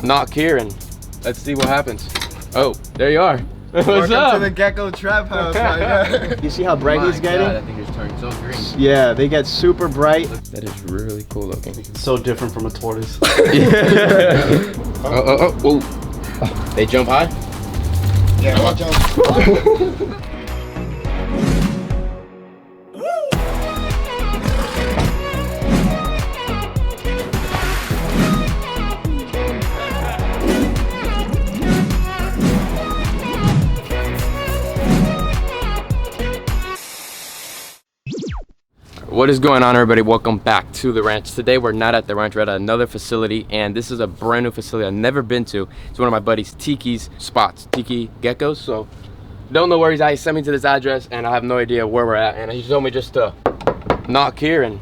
knock here and let's see what happens. Oh, there you are. What's Welcome up? to the gecko trap house right now. You see how bright he's getting? God, that thing just turned so green. Yeah, they get super bright. That is really cool looking. So different from a tortoise. Oh. They jump high? Yeah, watch out. What is going on, everybody? Welcome back to the ranch. Today we're not at the ranch, we're at another facility, and this is a brand new facility I've never been to. It's one of my buddy's Tikis spots, Tikis Geckos. So don't know where he's at. He sent me to this address and I have no idea where we're at, and he told me just to knock here and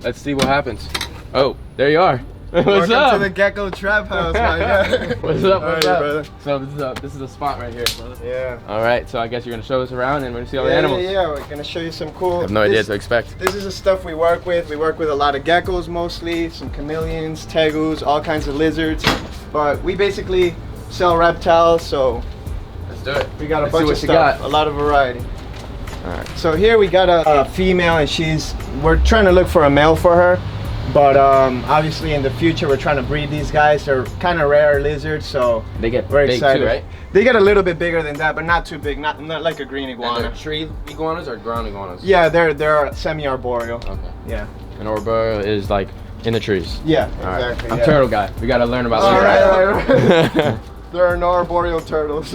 let's see what happens. Oh, there you are. What's Welcome up? to the gecko trap house right now. What's up? What's up? Brother? So this is a spot right here, brother. Yeah. All right, so I guess you're gonna show us around and we're gonna see all the animals. Yeah, we're gonna show you some cool. I have no idea what to expect. This is the stuff we work with. We work with a lot of geckos mostly, some chameleons, tegus, all kinds of lizards. But we basically sell reptiles, so Let's do it. we got a Let's see bunch what of you stuff, got. a lot of variety. All right. So here we got a female, and we're trying to look for a male for her. But obviously in the future we're trying to breed these guys. They're kind of rare lizards, so They get we're big excited. too, right? They get a little bit bigger than that, but not too big. Not like a green And iguana. they're tree iguanas or ground iguanas? Yeah, they're semi-arboreal. Okay. Yeah. And arboreal is like in the trees. Yeah, All right. exactly. I'm yeah. turtle guy. We gotta learn about All lizards. right. There are no arboreal turtles.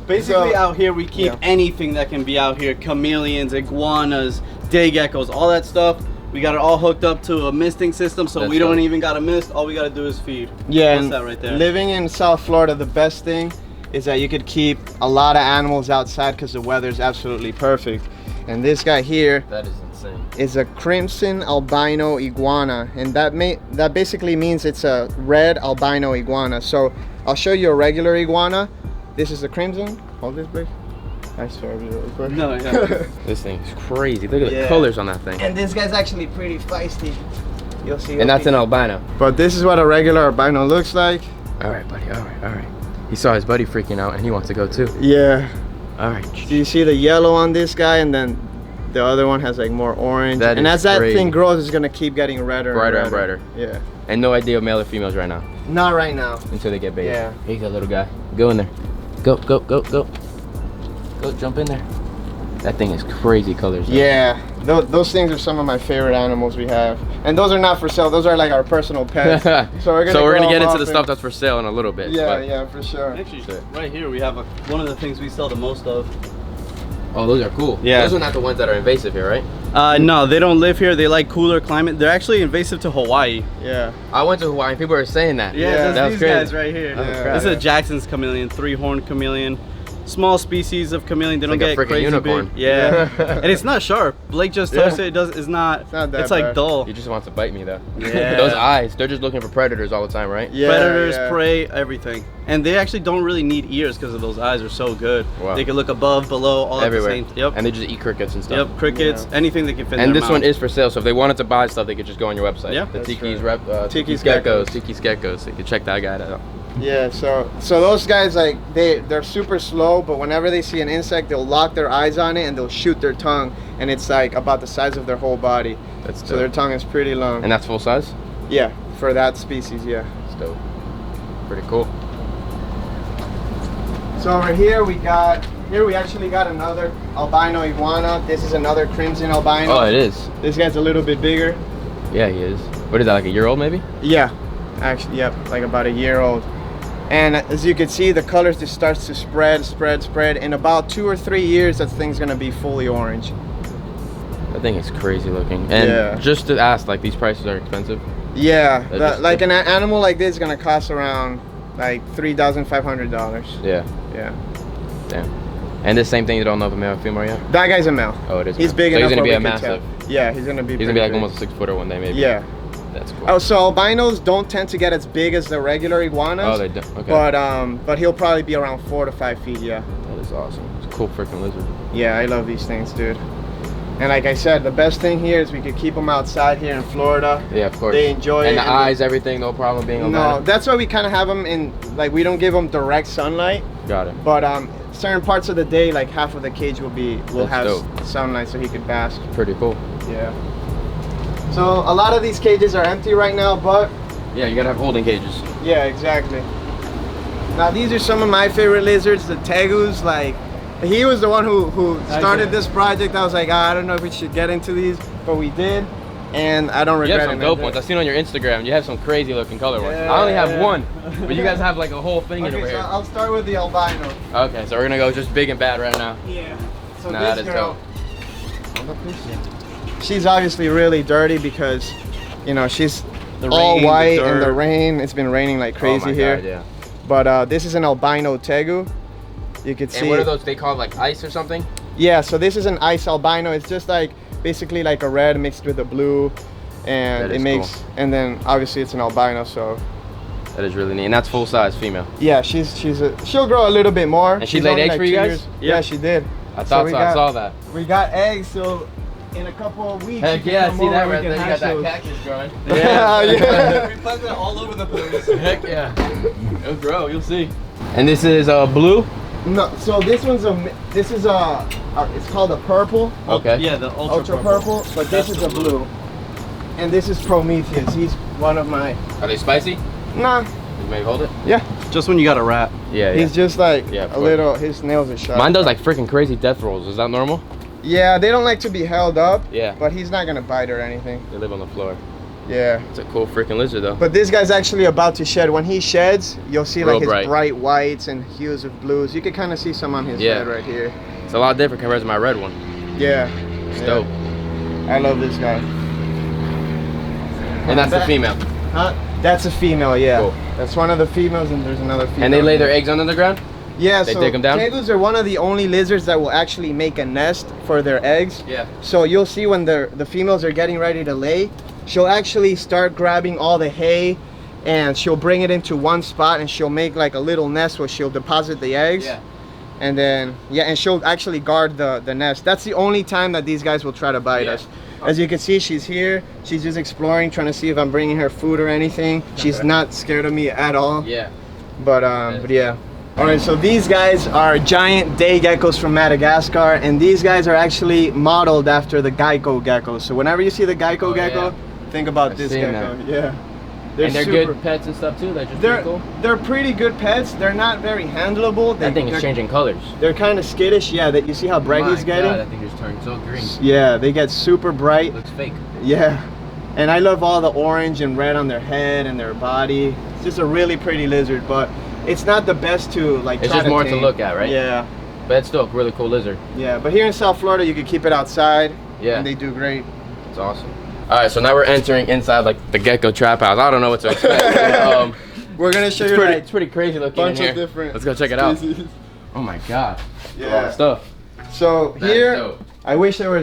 Basically, So- out here we keep anything that can be out here: chameleons, iguanas, day geckos, all that stuff. We got it all hooked up to a misting system, so we don't even gotta mist. All we gotta do is feed. Yeah, What's and that right there? living in South Florida, the best thing is that you could keep a lot of animals outside because the weather is absolutely perfect. And this guy here That is insane. is a crimson albino iguana, and that basically means it's a red albino iguana. So I'll show you a regular iguana. This is the crimson. Hold this, big. I swear really quick. No, yeah. This thing is crazy. Look at the Yeah. colors on that thing. And this guy's actually pretty feisty. You'll see. And that's an albino. But this is what a regular albino looks like. All right, buddy. All right. He saw his buddy freaking out and he wants to go too. Yeah. All right. Do you see the yellow on this guy, and then the other one has like more orange? That and is as that crazy. thing grows, it's gonna keep getting redder Brighter and and redder. brighter. Yeah. And no idea of male or females right now Not right now. until they get bigger. Yeah. Here you go, little guy. Go in there. Go. Go, jump in there. That thing is crazy colors. Though. Yeah. Those things are some of my favorite animals we have, and those are not for sale. Those are like our personal pets. So we're gonna get into off the stuff that's for sale in a little bit. Yeah, but- yeah, for sure. Actually, right here we have one of the things we sell the most of. Oh, those are cool. Yeah. Those are not the ones that are invasive here, right? No, they don't live here. They like cooler climate. They're actually invasive to Hawaii. Yeah. I went to Hawaii and people were saying that. Yeah, that was these crazy. guys right here. Yeah. This is a Jackson's chameleon, 3-horned chameleon. Small species of chameleon. They don't like a get freaking crazy unicorn. big. Yeah. And it's not sharp. Blake just toasted it. It's not not that it's like bad. dull. He just wants to bite me though. Yeah. Those eyes, they're just looking for predators all the time, right? Yeah, Predators, yeah. prey, everything. And they actually don't really need ears because of those eyes are so good. Wow. They can look above, below, all Everywhere. at the same. Yep. And they just eat crickets and stuff. Yep. Crickets, anything they can fit in And their this one mouth. is for sale, so if they wanted to buy stuff, they could just go on your website. Yeah. The That's Tikis right. Tikis Tikis Geckos. Geckos. Tikis Geckos. So you can check that guy out. Yeah, so those guys, like they're super slow, but whenever they see an insect, they'll lock their eyes on it and they'll shoot their tongue, and it's like about the size of their whole body. That's dope. So their tongue is pretty long. And that's full size? Yeah, for that species, yeah. That's dope. Pretty cool. So over here we actually got another albino iguana. This is another crimson albino. Oh, it is. This guy's a little bit bigger. Yeah, he is. What is that, like a year old maybe? Yeah, actually, yep, like about a year old. And as you can see, the colors just starts to spread. In about 2 or 3 years, that thing's gonna be fully orange. That thing is crazy looking. And Yeah. just to ask, like these prices are expensive? Yeah, That just- like an animal like this is gonna cost around like $3,500. Yeah. Yeah. Damn. And this same thing, you don't know if a male or female yet? That guy's a male. Oh, it is. He's male. big so enough. he's gonna be where a we can massive. tell. Yeah, he's gonna be. He's gonna be like pretty big. almost a 6-footer one day maybe. Yeah. That's cool. Oh, so albinos don't tend to get as big as the regular iguanas. Oh, they don't. Okay. But he'll probably be around 4 to 5 feet. Yeah. That is awesome. It's a cool freaking lizard. Yeah, I love these things, dude. And like I said, the best thing here is we could keep them outside here in Florida. Yeah, of course. They enjoy and it. The eyes, everything, no problem being on No, that. that's why we kind of have them in, like, we don't give them direct sunlight. Got it. But certain parts of the day, like half of the cage will have dope. sunlight so he could bask. Pretty cool. Yeah. So a lot of these cages are empty right now, but Yeah, you gotta have holding cages. yeah, exactly. Now these are some of my favorite lizards, the tegus. Like, he was the one who started this project. I was like, I don't know if we should get into these, but we did, and I don't You regret have it. some dope ones. I've seen on your Instagram. You have some crazy looking color ones. I only have one, but you guys have like a whole thing in Okay, over so here. I'll start with the albino. Okay, so we're gonna go just big and bad right now. Yeah. So Nah, this that is girl, she's obviously really dirty because, you know, she's all rain, the white in the dirt. rain. It's been raining like crazy oh my here. God, yeah. But this is an albino tegu. You could see. And what are those? They call like ice or something? Yeah, so this is an ice albino. It's just like basically like a red mixed with a blue, and That it is makes. cool. And then obviously it's an albino, so That is really neat, and that's full size female. yeah, she'll grow a little bit more. And she She's laid only eggs like for you 2 guys? years. Yeah, she did. I thought we so. got- I saw that. We got eggs, so in a couple of weeks. Heck you yeah, can I come see that over, right we there. can You got hatch that those. cactus growing. Yeah. We planted it all over the place. Heck yeah. It'll grow. You'll see. And this is blue. No, so this is it's called a purple, Okay. Yeah, the ultra purple, but this is a blue, and this is Prometheus. He's one of my. Are they spicy? Nah, Maybe hold it. yeah. Just when you got a rat. Yeah. He's just like Yeah, of a course. little. His nails are sharp. Mine does like freaking crazy death rolls. Is that normal? Yeah, they don't like to be held up. Yeah. But he's not gonna bite or anything. They live on the floor. Yeah. It's a cool freaking lizard though. But this guy's actually about to shed. When he sheds, you'll see like Real his bright. bright whites and hues of blues. You can kind of see some on his Yeah. head right here. It's a lot different compared to my red one. Yeah. It's Yeah. dope. I love this guy. And that's the female. Huh? That's a female, yeah. Cool. That's one of the females, and there's another female. And they lay their eggs under the ground? Yeah, they so dig 'em down? tegus are one of the only lizards that will actually make a nest for their eggs. Yeah. So you'll see when the females are getting ready to lay, she'll actually start grabbing all the hay, and she'll bring it into one spot, and she'll make like a little nest where she'll deposit the eggs. Yeah. And then, yeah, and she'll actually guard the nest. That's the only time that these guys will try to bite Yeah. us. As you can see, she's here. She's just exploring, trying to see if I'm bringing her food or anything. She's not scared of me at all. Yeah. But yeah. All right, so these guys are giant day geckos from Madagascar, and these guys are actually modeled after the Geckos geckos. So whenever you see the Gecko Oh, gecko, yeah. think about I've this seen gecko. that. Yeah. And they're good pets and stuff too. They're just pretty cool. They're pretty good pets. They're not very handleable. That thing is they're- changing colors. They're kind of skittish. Yeah, that you see how bright he's getting. God, that thing just turned so green. Yeah, they get super bright. Looks fake. Yeah, and I love all the orange and red on their head and their body. It's just a really pretty lizard, but it's not the best to like. It's try just more to tame. look at, right? Yeah, But it's still a really cool lizard. yeah. But here in South Florida, you can keep it outside. Yeah. And they do great. It's awesome. All right, so now we're entering inside like the gecko trap house. I don't know what to expect. We're gonna show you It's pretty crazy looking bunch in of here. different Let's go check it out. species. Oh my God. A lot Yeah. of stuff. So That is here, dope. I wish they were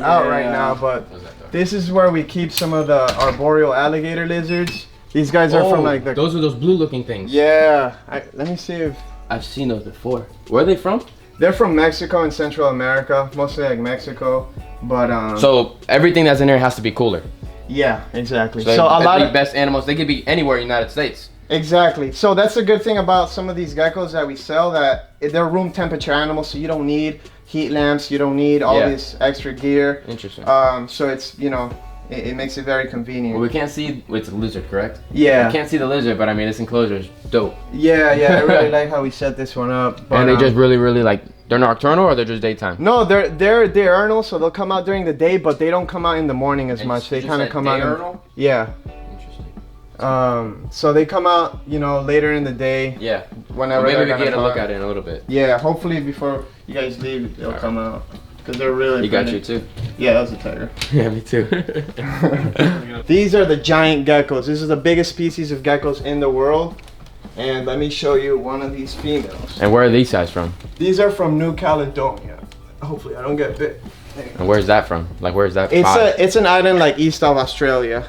out right Yeah. now, but What's that, though? this is where we keep some of the arboreal alligator lizards. These guys are from like the. Those are those blue looking things. Yeah. Let me see if. I've seen those before. Where are they from? They're from Mexico and Central America, mostly like Mexico, but So everything that's in there has to be cooler. yeah, exactly. So, So a lot the of best animals, they could be anywhere in the United States. exactly. So that's the good thing about some of these geckos that we sell, that they're room temperature animals, so you don't need heat lamps, you don't need all Yeah. this extra gear. Interesting. So it's it makes it very convenient. Well, we can't see, it's a lizard, correct? Yeah. We can't see the lizard, but I mean, this enclosure is dope. Yeah, I really like how we set this one up. But, And they just really like, they're nocturnal or they're just daytime? no, they're diurnal, so they'll come out during the day, but they don't come out in the morning as And much. you They just kind of said come out. diurnal? Yeah. Interesting. So they come out, later in the day. Yeah. Whenever Well, maybe they're we gonna get a look come. at it in a little bit. Yeah, hopefully before you guys leave, they'll Alright. come out. Because they're really You got pretty. you too. Yeah, that was a tiger. Yeah, me too. These are the giant geckos. This is the biggest species of geckos in the world. And let me show you one of these females. And where are these guys from? These are from New Caledonia. Hopefully I don't get bit. And where's that from? Like, where's that? It's an island like east of Australia.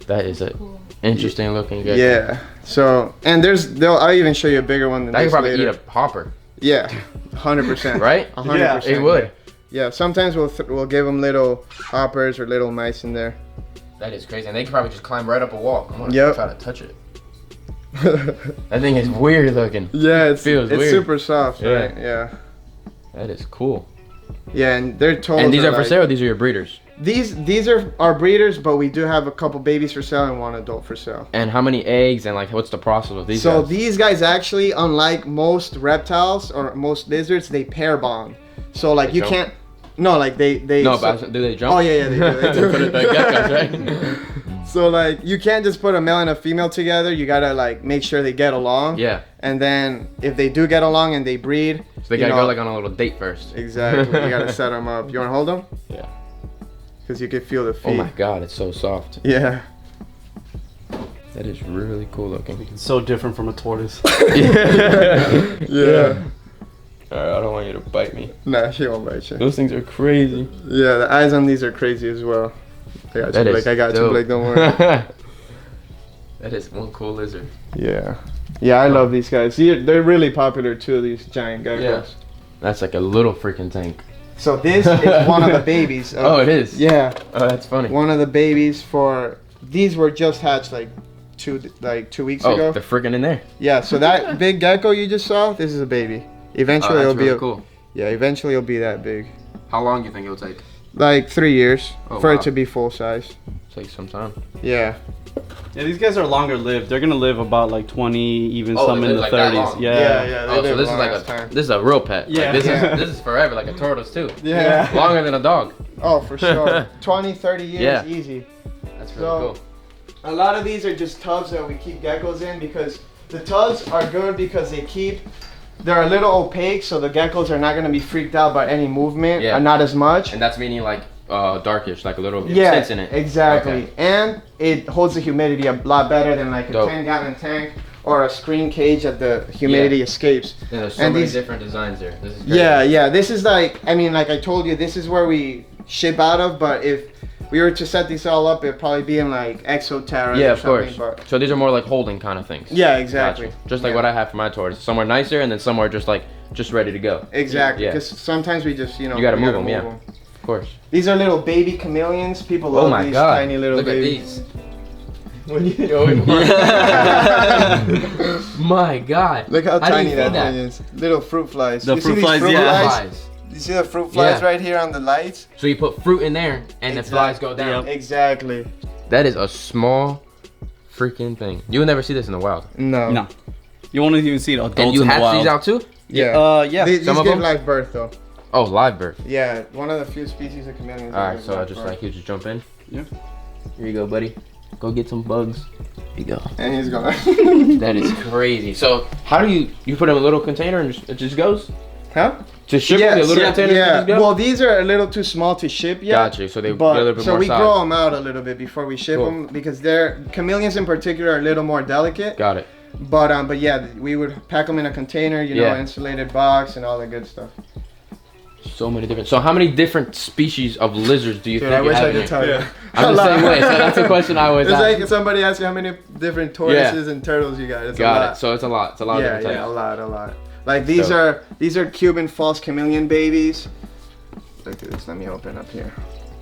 That is a interesting looking gecko. Yeah. So, and I'll even show you a bigger one than That could this probably later. eat a hopper, Yeah, 100%. right? 100%. It would. Yeah, sometimes we'll give them little hoppers or little mice in there. That is crazy, and they can probably just climb right up a wall. I'm gonna Yep. try to touch it. That thing is weird looking. Yeah, It feels it's weird. super soft, Yeah. right? Yeah. That is cool. Yeah, and their toes. And these are for like, sale. Or these are your breeders. These are our breeders, but we do have a couple babies for sale and one adult for sale. And how many eggs and like what's the process of these So guys? these guys actually, unlike most reptiles or most lizards, they pair bond. So like They you jump? can't. No, like they. No, so- but do they jump? Oh yeah, they do. They do. Put it like geckos, right? So like you can't just put a male and a female together. You gotta like make sure they get along. Yeah. And then if they do get along and they breed, So they gotta go like on a little date first. Exactly. You gotta set them up. You wanna hold them? Yeah. Because you can feel the feet. Oh my god, it's so soft. Yeah. That is really cool looking. It's so different from a tortoise. Yeah. Alright, I don't want you to bite me. Nah, she won't bite you. Those things are crazy. Yeah, the eyes on these are crazy as well. I got you, Blake. I got you, Blake. Don't worry. That is one cool lizard. Yeah. Yeah, I love these guys. They're really popular too, these giant geckos. Yeah. That's like a little freaking tank. So this is one of the babies. Oh, it is? Yeah. Oh, that's funny. One of the babies for... These were just hatched like 2 weeks Oh, ago. they're freaking in there. Yeah, so that big gecko you just saw, this is a baby. Eventually Oh, it'll that's be really cool. Yeah, eventually it'll be that big. How long do you think it'll take? Like 3 years Oh, for wow. it to be full size. Take some time. Yeah. Yeah, these guys are longer lived. They're gonna live about like 20, even Oh, some they in live the like that 30s. long? Yeah. Yeah. Oh, so this is like this is a real pet. Like, Yeah. this Yeah. is this is forever, like a tortoise too. Yeah. Longer than a dog. Oh, for sure. 20, 30 years, Yeah. easy. That's really cool. A lot of these are just tubs that we keep geckos in because the tubs are good because they're a little opaque, so the geckos are not going to be freaked out by any movement, Yeah. not as much. And that's meaning like darkish, like a little Yeah, tints in it. exactly. Okay. And it holds the humidity a lot better than like a Dope. 10-gallon tank or a screen cage that the humidity escapes. Yeah, there's so And many these- different designs here. This is crazy. Yeah. This is like, I mean, like I told you, this is where we ship out of, but if we were to set these all up, it'd probably be in like Exoterra Yeah, or of something. course. But So these are more like holding kind of things. yeah, exactly. Gotcha. Just like Yeah. what I have for my tortoise. Somewhere nicer and then somewhere just ready to go. Exactly, Yeah. because sometimes we just, You gotta we move 'em, yeah. Of course. These are little baby chameleons. People love Oh my these god. tiny little Look babies. at these. When you- My god. Look how do you tiny feed that that? thing is. Little fruit flies. The You see fruit these flies, fruit yeah. flies? Flies. You see the fruit flies Yeah. right here on the lights? So you put fruit in there and the flies go down. Yep. Exactly. That is a small freaking thing. You will never see this in the wild. No. No. You won't even see adults And you in the hatch wild. these out too? Yeah. Yeah. These Some of give them? live birth though. Oh, live birth. Yeah, one of the few species of chameleons. that Alright, give so I live just birth. like you just jump in. Yeah. Here you go, buddy. Go get some bugs. Here you go. And he's gone. That is crazy. So how do you put them in a little container and it just goes? Huh? To ship them in a little container yeah. and just go? Well, these are a little too small to ship yet. Gotcha. So they get a little But bit so more we size. grow them out a little bit before we ship Cool. them because they're chameleons in particular are a little more delicate. Got it. But yeah, we would pack them in a container, you know, Yeah. insulated box and all that good stuff. So many different. So how many different species of lizards do you Dude, think I you wish have I in could here? tell you. I'm the same way. So that's a question I always It's ask. like somebody asks you how many different tortoises and turtles you got. It's a Got lot. it. So it's a lot. It's a lot Yeah, of different yeah, types. a lot. Like these Dope. are Cuban false chameleon babies. Look at this. Let me open up here.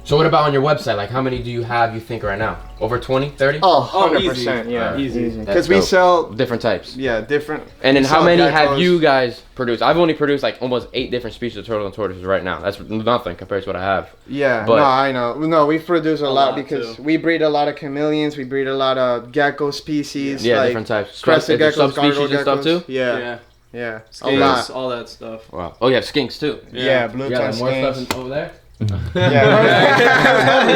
So what about on your website? Like how many do you have you think right now? Over 20, 30? Oh, Oh, 100%. easy. Yeah, Easy. easy. That's Because we dope. sell, Different types. yeah, different. And then we how sell many have geckos. you guys produced? I've only produced like almost 8 different species of turtle and tortoises right now. That's nothing compared to what I have. Yeah, But- no, I know. No, we produce a lot lot, because too. we breed a lot of chameleons. We breed a lot of gecko species. Yeah, like different types. crested Is there geckos, subspecies gargoyle and stuff geckos. too? Yeah, yeah, a Skinks, lot. all that stuff. Wow. Oh, you have skinks too. Yeah, blue You got tongue like, more skinks. stuff over there? Yeah.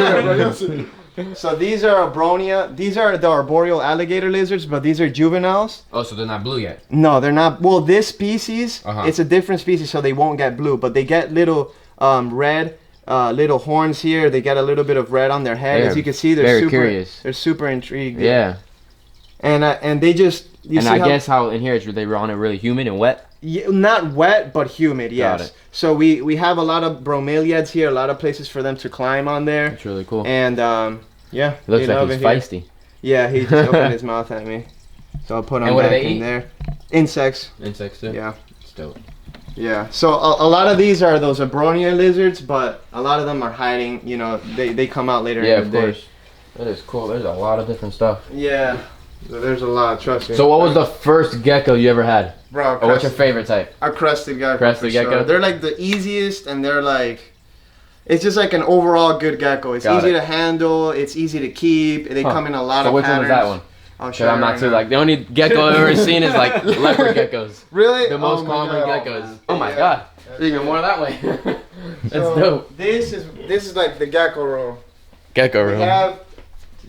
So these are abronia. These are the arboreal alligator lizards, but these are juveniles. Oh, so they're not blue yet. No, they're not. Well, this species, Uh-huh. it's a different species, so they won't get blue, but they get little red, little horns here. They get a little bit of red on their head. They're As you can see, they're very super curious. They're super intrigued. Yeah. And they just you And see I how, guess how in here they were on it really humid and wet. yeah, not wet but humid. Yes. Got it. So we have a lot of bromeliads here, a lot of places for them to climb on there, It's really cool. and yeah, It looks they like love he's it here. feisty. Yeah, he just opened his mouth at me, so I'll put him And what do back they in eat? there. Insects. Insects too. Yeah. It's dope. Yeah. So a lot of these are those Abronia lizards, but a lot of them are hiding. You know, they come out later Yeah, in the of day. course. That is cool. There's a lot of different stuff. Yeah. There's a lot. Trust me. So what was the first gecko you ever had? Bro, Or what's your favorite type? A crested gecko. Crested for sure. gecko? They're like the easiest, and they're like, it's just like an overall good gecko. It's Got easy it. to handle. It's easy to keep. They come in a lot So of which patterns. one was that one? I'll show Because you I'm not right too now. like the only gecko I've ever seen is like leopard geckos. Really? The most Oh my common God. geckos. Oh my Yeah. god. That's Even good. more that way. That's So, dope. This is like the gecko room. Gecko We room. have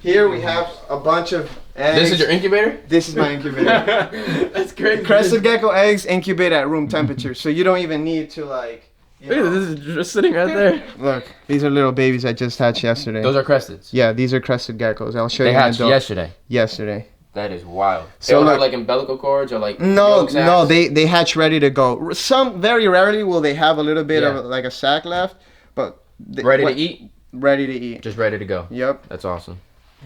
here we have a bunch of eggs. This is your incubator? This is my incubator. That's crazy. Crested gecko eggs incubate at room temperature, so you don't even need to like. You Look at know. this, this is just sitting right there. Look, these are little babies I just hatched yesterday. Those are cresteds. Yeah, these are crested geckos. I'll show They you. an hatched adult. yesterday. Yesterday. That is wild. So So they have look- like umbilical cords or like No, yolk sacs? no, they hatch ready to go. Some very rarely will they have a little bit Yeah. of like a sac left, but ready to eat. Ready to eat. Just ready to go. Yep. That's awesome.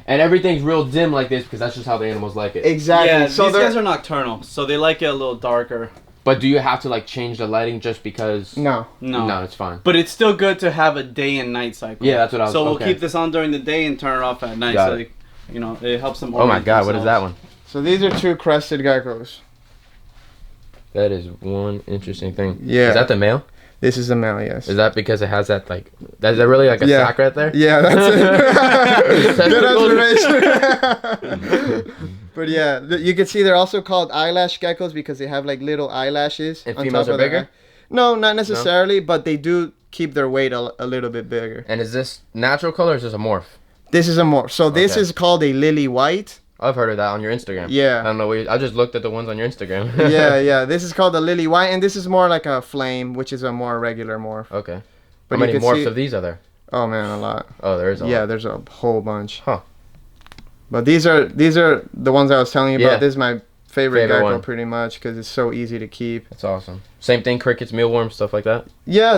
And everything's real dim like this because that's just how the animals like it. Exactly. Yeah, so these they're guys are nocturnal, so they like it a little darker. But do you have to like change the lighting just because? no. No. it's fine. But it's still good to have a day and night cycle. Yeah, that's what I was. So we'll okay. keep this on during the day and turn it off at night. Got So it. they, you know, it helps them. Oh my orient god, what is that themselves. one? So these are two crested geckos. That is one interesting thing. Yeah. Is that the male? This is the male, yes. Is that because it has that like? Is that really like a Yeah. sack right there? Yeah, that's it. Testicles? Good observation. But yeah, you can see they're also called eyelash geckos because they have like little eyelashes. And on females top are of their bigger? eye. No, not necessarily, but they do keep their weight a little bit bigger. And is this natural color or is this a morph? This is a morph. So this Okay. is called a lily white. I've heard of that on your Instagram. Yeah. I don't know. I just looked at the ones on your Instagram. Yeah. This is called a lily white, and this is more like a flame, which is a more regular morph. Okay. But How you many can morphs see- of these are there? Oh man, a lot. Oh, there is a Yeah, lot. there's a whole bunch. Huh. But these are the ones I was telling you about. Yeah. This is my favorite Favorite gecko one. pretty much because it's so easy to keep. That's awesome. Same thing, crickets, mealworms, stuff like that. Yeah,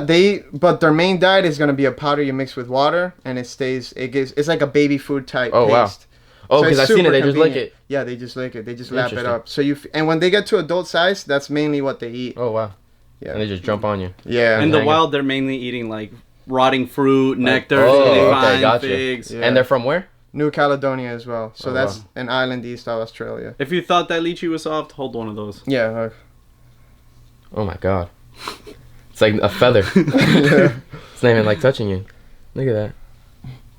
but their main diet is gonna be a powder you mix with water, and it's like a baby food type Oh, wow. paste. Oh, So because it's I've seen it. super They just lick convenient. it. Yeah, they just lick it. They just lap it Interesting. up. So and when they get to adult size, that's mainly what they eat. Oh wow. Yeah. And they just jump on you. Yeah. In the Hang it. wild, they're mainly eating like rotting fruit, nectar, oh, they okay, find gotcha. figs. Yeah. And they're from where? New Caledonia as well. So Oh, that's wow. an island east of Australia. If you thought that lychee was soft, hold one of those. Yeah. Oh my god. It's like a feather. Yeah. It's not even like touching you. Look at that.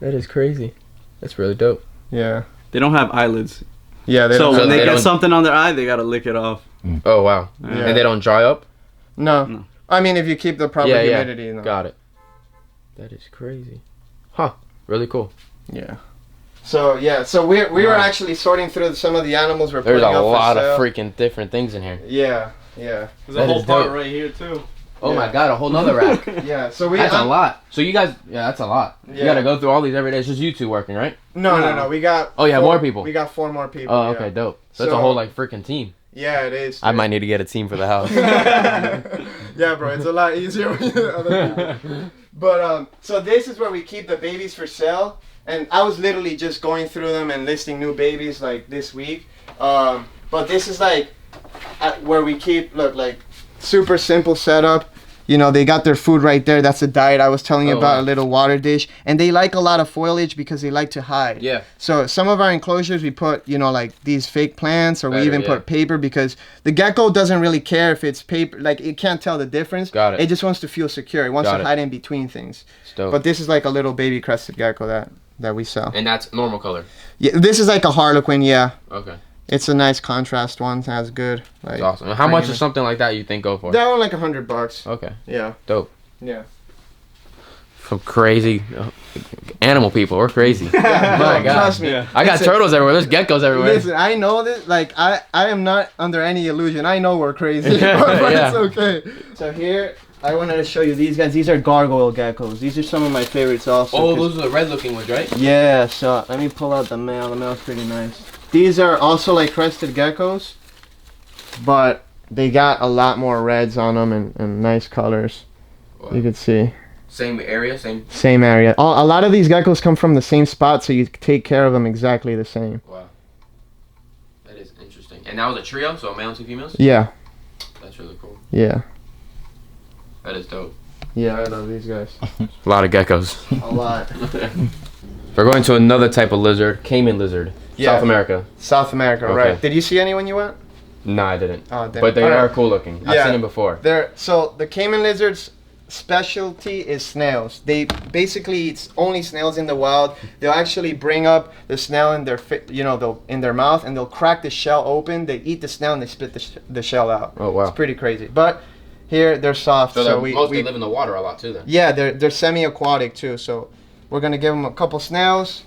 That is crazy. That's really dope. Yeah. They don't have eyelids. Yeah. They So don't when have they they get don't- something on their eye, they gotta lick it off. Oh wow. Yeah. And they don't dry up? No. No. I mean, if you keep the proper Yeah, yeah. humidity. No. Got it. That is crazy. Huh. Really cool. Yeah. So yeah, so we were Wow. actually sorting through some of the animals we're There's putting a up for lot of sale. freaking different things in here. Yeah, yeah, There's That a whole is part dope. right here too. Oh Yeah. my god, a whole nother rack. yeah. So we That's a lot. So you guys, yeah, that's a lot. You Yeah. gotta go through all these every day. It's just you two working, right? No. We got. Oh, you have four- more people. We got 4 more people. Oh, yeah. okay, dope. So that's a So- whole like freaking team. Yeah, it is. I might need to get a team for the house. Yeah, bro, it's a lot easier with other people. But so this is where we keep the babies for sale, and I was literally just going through them and listing new babies like this week. But this is like where we keep like super simple setup. You know, they got their food right there. That's the diet I was telling you Oh, about. wow. A little water dish, and they like a lot of foliage because they like to hide. Yeah. So some of our enclosures we put, you know, like these fake plants, or we Better, even yeah. put paper because the gecko doesn't really care if it's paper. Like it can't tell the difference. Got it. It just wants to feel secure. It wants Got to it. hide in between things. It's dope. But this is like a little baby crested gecko that we sell. And that's normal color. Yeah, this is like a harlequin. Yeah, Okay. it's a nice contrast one. It has good. Like, That's awesome. And how much green. is something like that you think go for? That one like $100. Okay. Yeah. Dope. Yeah. Some crazy animal people. We're crazy. Yeah, My no, God. trust me. Yeah. I got It's a- turtles everywhere. There's geckos everywhere. Listen, I know this. Like, I am not under any illusion. I know we're crazy, Yeah, but yeah. it's okay. So here, I wanted to show you these guys. These are gargoyle geckos. These are some of my favorites also. Oh, 'cause- those are the red looking ones, right? Yeah. So let me pull out the male. The male's pretty nice. These are also like crested geckos, but they got a lot more reds on them and nice colors. Wow. You can see. Same area, same. Same area. A lot of these geckos come from the same spot, so you take care of them exactly the same. Wow. That is interesting. And that was a trio, so a male and 2 females? Yeah. That's really cool. Yeah. That is dope. Yeah, I love these guys. A lot of geckos. A lot. We're going to another type of lizard, Cayman lizard. Yeah. South America. South America, Okay. right. Did you see any when you went? No, I didn't. Oh, damn. But they Alright. are cool looking. I've Yeah. seen them before. So the Cayman lizards specialty is snails. They basically, it's only snails in the wild. They'll actually bring up the snail in their they'll in their mouth, and they'll crack the shell open. They eat the snail and they spit the shell out. Oh wow. It's pretty crazy. But here they're soft, So, so they we mostly live in the water a lot too then. yeah, they're semi-aquatic too. So we're gonna give them a couple snails,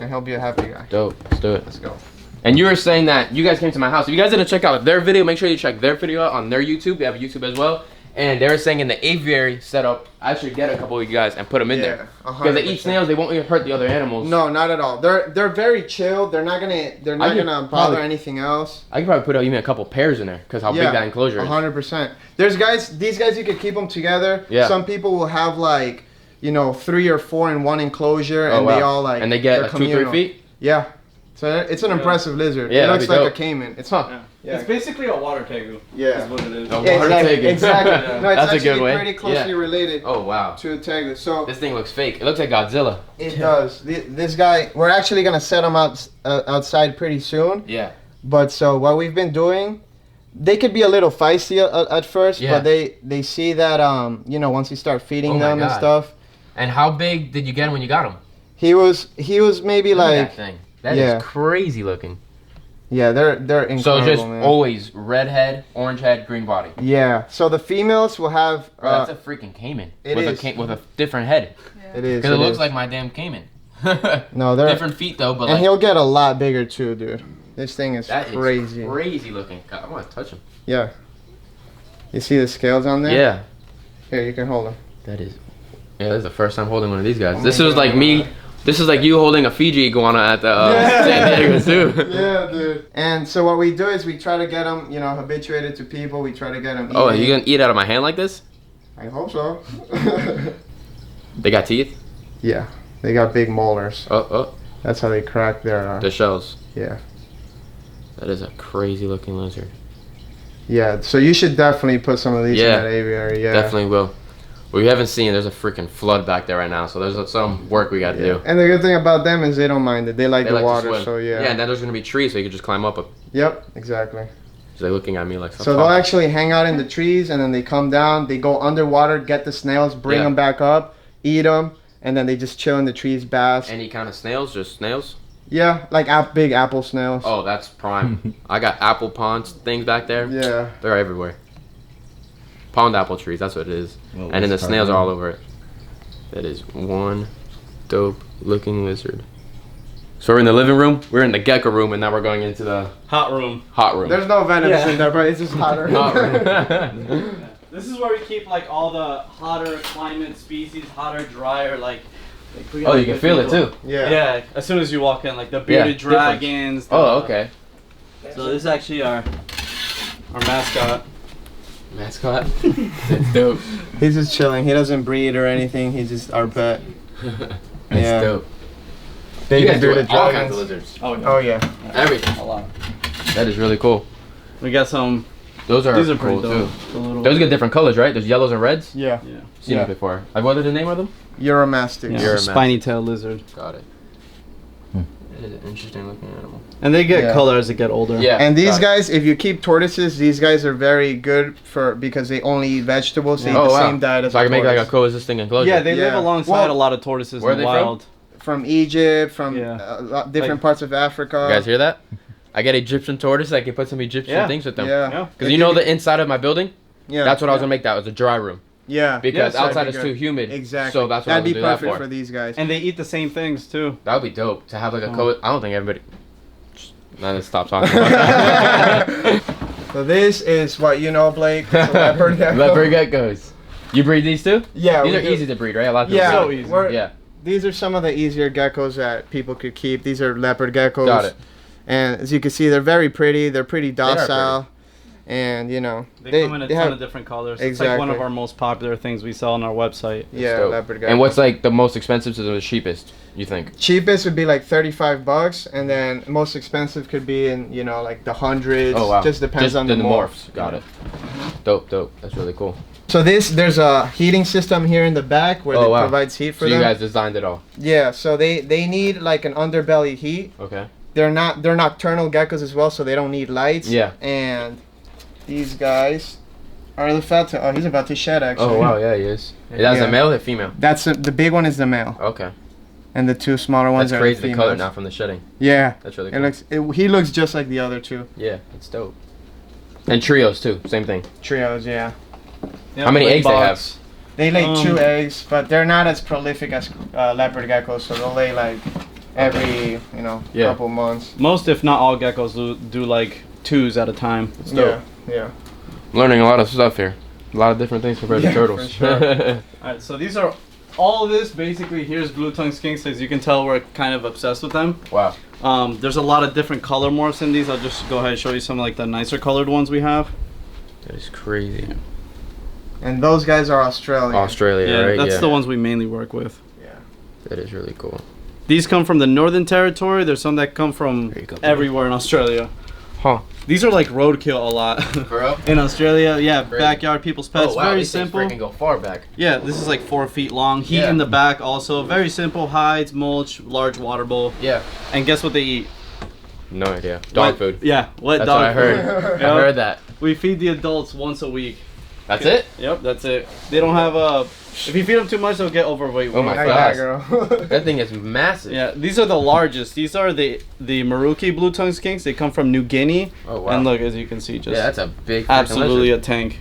and he'll be a happy guy. Dope. Let's do it. Let's go. And you were saying that you guys came to my house. If you guys didn't check out their video, make sure you check their video out on their YouTube. They have a YouTube as well. And they were saying in the aviary setup, I should get a couple of you guys and put them in there. Because they eat 100%. snails, they won't even hurt the other animals. No, not at all. They're very chill. They're not gonna bother probably- anything else. I could probably put even a couple pairs in there because how big that enclosure is. 100%. These guys you could keep them together. Yeah. Some people will have like, 3 or 4 in one enclosure, and they all like. And they get they're like 2-3 communal. feet? Yeah. So it's an impressive lizard. Yeah, it that'd looks be like dope. a caiman. It's Yeah. It's basically a water tegu. Yeah. Is what it is. A Yeah, water exactly. tegu. Exactly. Yeah. No, it's That's a actually good way. pretty closely related Oh wow. to a tegu. So This thing looks fake. It looks like Godzilla. it does. This guy, we're actually gonna set him outside pretty soon. Yeah. But so what we've been doing, they could be a little feisty at first, Yeah. but they see that once you start feeding Oh my them and God. stuff. And how big did you get him when you got him? He was maybe Look at like that thing. That yeah. is crazy looking. yeah, they're incredible, So just man. always red head, orange head, green body. Yeah. So the females will have Bro, that's a freaking caiman. it with is. with a different head. it is Because it looks is. like my damn caiman. No, they're different feet though, but and like he'll get a lot bigger too, dude. This thing is that crazy. is crazy looking. God, I want to touch him. Yeah. You see the scales on there? Yeah. Here, you can hold them. That is. Yeah, this is the first time holding one of these guys. Oh This my was like God. me. This is like you holding a Fiji iguana at the San Diego Zoo. Yeah, dude. And so what we do is we try to get them, habituated to people. We try to get them. Oh, are you gonna eat out of my hand like this? I hope so. They got teeth. Yeah, they got big molars. Oh, That's how they crack their. the shells. Yeah. That is a crazy looking lizard. Yeah. So you should definitely put some of these Yeah, in that aviary. Yeah. Definitely will. We haven't seen. There's a freaking flood back there right now, so there's some work we got to do. And the good thing about them is they don't mind it. They like They the like to water. swim. So yeah. Yeah, and then there's gonna be trees, so you can just climb up. Yep. Exactly. So they're looking at me like. So they'll actually hang out in the trees, and then they come down. They go underwater, get the snails, bring Yeah. them back up, eat them, and then they just chill in the trees, bask. Any kind of snails, just snails. Yeah, like big apple snails. Oh, that's prime. I got apple ponds things back there. Yeah. They're everywhere. Pond apple trees, that's what it is. Well, And then the what's snails are carbon? all over it. That is one dope looking lizard. So we're in the living room, we're in the gecko room, and now we're going into the Hot room. hot room. There's no venoms Yeah. in there, but it's just hotter. Hot room. This is where we keep like all the hotter climate species, hotter, drier, like we got Oh, you can feel it too. Yeah. Yeah, as soon as you walk in, like the bearded different. dragons. the- Oh, okay. So this is actually our mascot. Mascot. That's dope. He's just chilling. He doesn't breed or anything. He's just our pet. That's Yeah. dope. Baby You guys do bearded all kinds dragons. of lizards. Oh, Oh yeah. Everything. a lot. That is really cool. We got some. Those are, These are cool pretty dope. too. The little. Those get different colors, right? There's yellows and reds. Yeah. Yeah. Seen Yeah. them before. What is the name of them? Euromastic. Yeah. You're a Spiny tail lizard. Got it. It is an interesting looking animal. And they get Yeah. color as they get older. Yeah. And these got it. guys, if you keep tortoises, these guys are very good because they only eat vegetables. They eat Oh, the wow. same diet as So I can make like a tortoise. coexisting enclosure. Yeah, they live Yeah. alongside Well, a lot of tortoises where in are the they from? wild. From Egypt, from Yeah. different Like- parts of Africa. You guys hear that? I get Egyptian tortoise. I can put some Egyptian Yeah. things with them. Yeah. Yeah. Because you know the inside of my building? Yeah. That's what I was gonna make. That was a dry room. Yeah. Because Yes, that'd outside be is good. too humid. Exactly. So that's what That'd I be was gonna do perfect that for for. these guys. And they eat the same things too. That would be dope to have like a Oh. I don't think everybody. Now let's stop talking about that. So this is what you know, Blake. It's a leopard gecko. Leopard geckos. You breed these too? Yeah. These we are do. easy to breed, right? A lot of people Yeah. So breed. easy. we're- Yeah. These are some of the easier geckos that people could keep. These are leopard geckos. Got it. And as you can see, they're very pretty. They're pretty are docile. And you know, They come in a ton have of different colors. It's like one of Exactly. our most popular things we sell on our website. yeah Dope. leopard gecko. And what's like the most expensive to the cheapest? You think? cheapest would be like $35, and then most expensive could be in like the hundreds. Oh wow. Just depends on the morph. morphs. Got it. Dope, dope. That's really cool. So there's a heating system here in the back where it provides heat for them. them. So you guys designed it all? Yeah, so they need like an underbelly heat. Okay. They're nocturnal geckos as well, so they don't need lights. Yeah. And these guys are about to, he's about to shed actually. Oh wow, yeah, he is. That's a male or female? The big one is the male. Okay. And the two smaller ones are the females. That's crazy, the color now from the shedding. Yeah. That's really cool. He looks just like the other two. Yeah, it's dope. And trios too, same thing. Trios, yeah. How many eggs they have? They lay 2 eggs, but they're not as prolific as leopard geckos, so they'll lay like every couple months. Most, if not all, geckos do like 2s at a time. It's dope. Yeah. Learning a lot of stuff here. A lot of different things compared to turtles. For sure. Alright, so these are all of this. Basically, here's blue tongue skinks. As you can tell, we're kind of obsessed with them. Wow. There's a lot of different color morphs in these. I'll just go ahead and show you some like the nicer colored ones we have. That is crazy. And those guys are Australian. Australia, right? That's the ones we mainly work with. Yeah. That is really cool. These come from the Northern Territory. There's some that come from everywhere in Australia. Huh. These are like roadkill a lot. For real? In Australia, yeah, Crazy. backyard people's pets. Oh, wow, very these simple. Things freaking go far back. Yeah, this is like 4 feet long. Heat in the back also. Very simple. Hides, mulch, large water bowl. Yeah. And guess what they eat? No idea. Dog food. Yeah, wet That's dog what I food. heard. I heard that. We feed the adults once a week. That's it? Yep, that's it. They don't have a... If you feed them too much, they'll get overweight. Oh my God. gosh. That thing is massive. Yeah, these are the largest. These are the Maruki blue tongue skinks. They come from New Guinea. Oh wow. And look, as you can see, just that's a big absolutely lizard. a tank.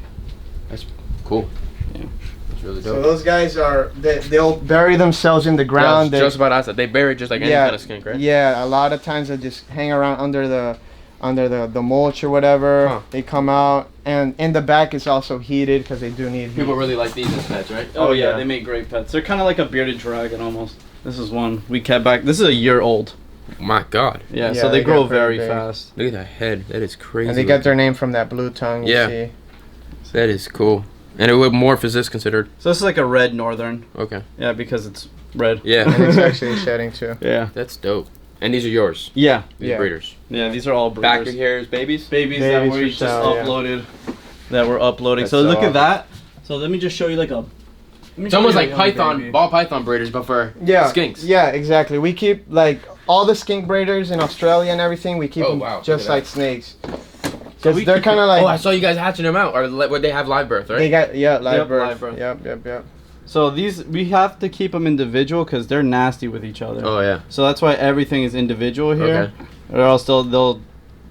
That's cool. Yeah. That's really So dope. those guys they'll bury themselves in the ground. Just about outside. They bury just like any kind of skink, right? Yeah, a lot of times they just hang around under the mulch or whatever. Huh. They come out, and in the back it's also heated because they do need heat. People really like these as pets, right? Oh yeah, they make great pets. They're kind of like a bearded dragon almost. This is one we kept back. This is a year old. My God. Yeah, Yeah, so they they grow get pretty very big. fast. Look at that head. That is crazy. And they get their name from that blue tongue. You see. That is cool. And what morph is this considered? So this is like a red northern. Okay. Yeah, because it's red. Yeah. And it's actually shedding too. Yeah. That's dope. And these are yours? Yeah. These are breeders? Yeah, these are all breeders. Back hairs, babies? Babies that Babies we for just sale, yeah. uploaded. That we're uploading. That's So so look awesome. at that. So let me just show you like a... It's almost like python, ball python breeders, but for skinks. Yeah, exactly. We keep like all the skink breeders in Australia and everything. We keep them just Look at like that. snakes. Because they're kind of like. Oh, I saw you guys hatching them out. Or would they have live birth, right? They got live birth. live birth. Yep. So these, we have to keep them individual because they're nasty with each other. Oh yeah. So that's why everything is individual here. Okay. Or else they'll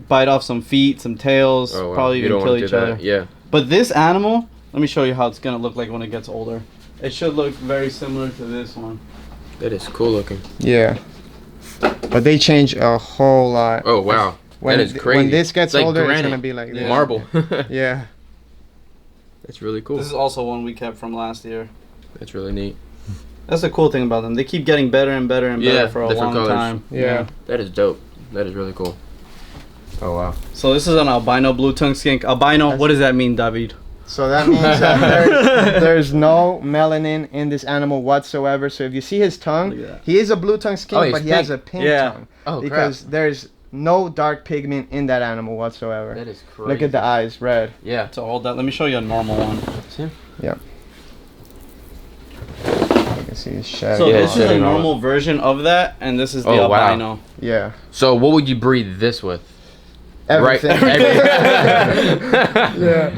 bite off some feet, some tails, Oh, wow. probably You even don't kill wanna each do other. that. Yeah. But this animal, let me show you how it's gonna look like when it gets older. It should look very similar to this one. That is cool looking. Yeah. But they change a whole lot. Oh wow. When, that is crazy. When this gets It's like older, granite. it's gonna be like this. Marble. Yeah. That's really cool. This is also one we kept from last year. That's really neat. That's the cool thing about them. They keep getting better and better and better for a different long colors. time. Yeah. That is dope. That is really cool. Oh wow. So this is an albino blue tongue skink. Albino, what does that mean, David? So that means that there's no melanin in this animal whatsoever. So if you see his tongue, he is a blue tongue skink, he's but he pink. has a pink tongue. Oh, because there's no dark pigment in that animal whatsoever. That is crazy. Look at the eyes, red. Yeah. So hold that. Let me show you a normal one. See? Yep. You can see his shadow. So this is a shedding all normal version of that, and this is the Oh, wow. albino. Yeah. So what would you breed this with? Everything. Right. Yeah.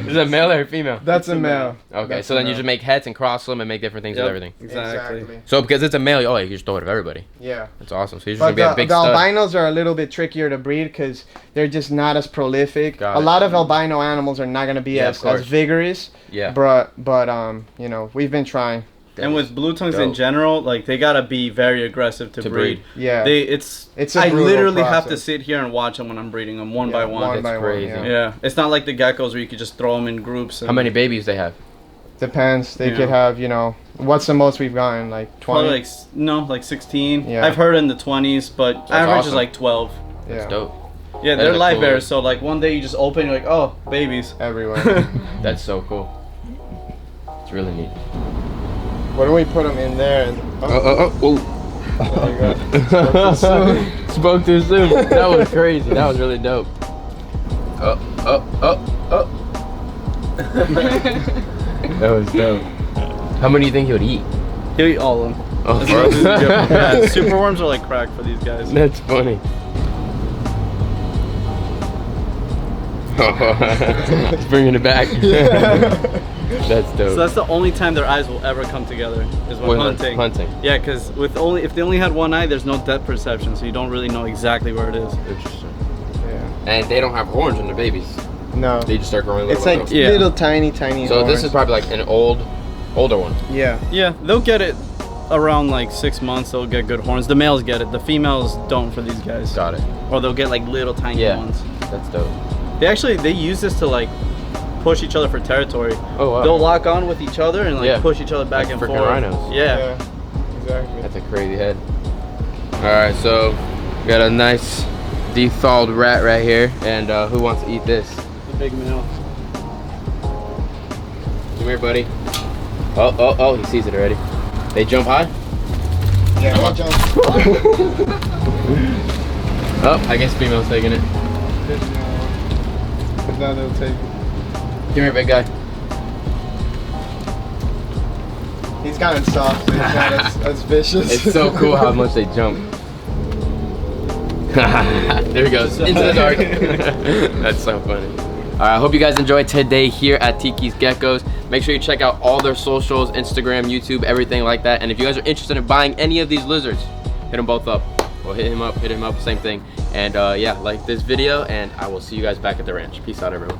Is it male or female? That's a male. Okay, That's so a then you male. just make heads and cross them and make different things with everything. Exactly. So because it's a male, you just throw it of everybody. Yeah. That's awesome. So you're just But gonna be a big the stud. albinos are a little bit trickier to breed because they're just not as prolific. Got a it. lot of albino animals are not going to be Yeah, of as course. vigorous. Yeah. But you know, we've been trying. And with blue tongues in dope. general, like they gotta be very aggressive to breed. Yeah. It's a I brutal literally have to process. sit here and watch them when I'm breeding them one by one. One by crazy. one. Yeah, it's not like the geckos where you could just throw them in groups. And How many babies they have? Depends. They Yeah. could have, you know, what's the most we've gotten? Like 20? Probably like 16. Yeah. I've heard in the 20s, but That's average awesome. is like 12. yeah. That's dope. Yeah, That they're is a live cool- bearers, so like one day you just open, you're like, oh, babies. Everywhere. That's so cool. It's really neat. What do we put them in there? There you go. Spoke too soon. That was crazy. That was really dope. That was dope. How many do you think he would eat? He'll eat all of them. Oh, As long as it's good. Yeah, super worms are like crack for these guys. That's funny. He's bringing it back. That's dope. So that's the only time their eyes will ever come together is when hunting. Yeah, because if they only had one eye, there's no depth perception, so you don't really know exactly where it is. interesting. Yeah. And they don't have horns when they're babies. No. They just start growing little. It's like ones. Yeah. little tiny So horns. this is probably like an older one. Yeah. Yeah, they'll get it around like 6 months. They'll get good horns. The males get it. The females don't for these guys. Got it. Or they'll get like little tiny ones. That's dope. They use this to like push each other for territory. Oh wow. They'll lock on with each other and like push each other back Like and freaking forth. rhinos. Yeah. Exactly. That's a crazy head. All right, so we got a nice de-thawed rat right here, and who wants to eat this? The big male. Come here, buddy. Oh, he sees it already. They jump high? Yeah, I'll jump. Oh, I guess female's taking it. Now they'll take it. Come here, big guy. He's gotten soft, so he's not as vicious. It's so cool how much they jump. There he goes, into the dark. That's so funny. All right, I hope you guys enjoyed today here at Tikis Geckos. Make sure you check out all their socials, Instagram, YouTube, everything like that. And if you guys are interested in buying any of these lizards, hit them both up. Well, hit him up, same thing. And yeah, like this video, and I will see you guys back at the ranch. Peace out, everyone.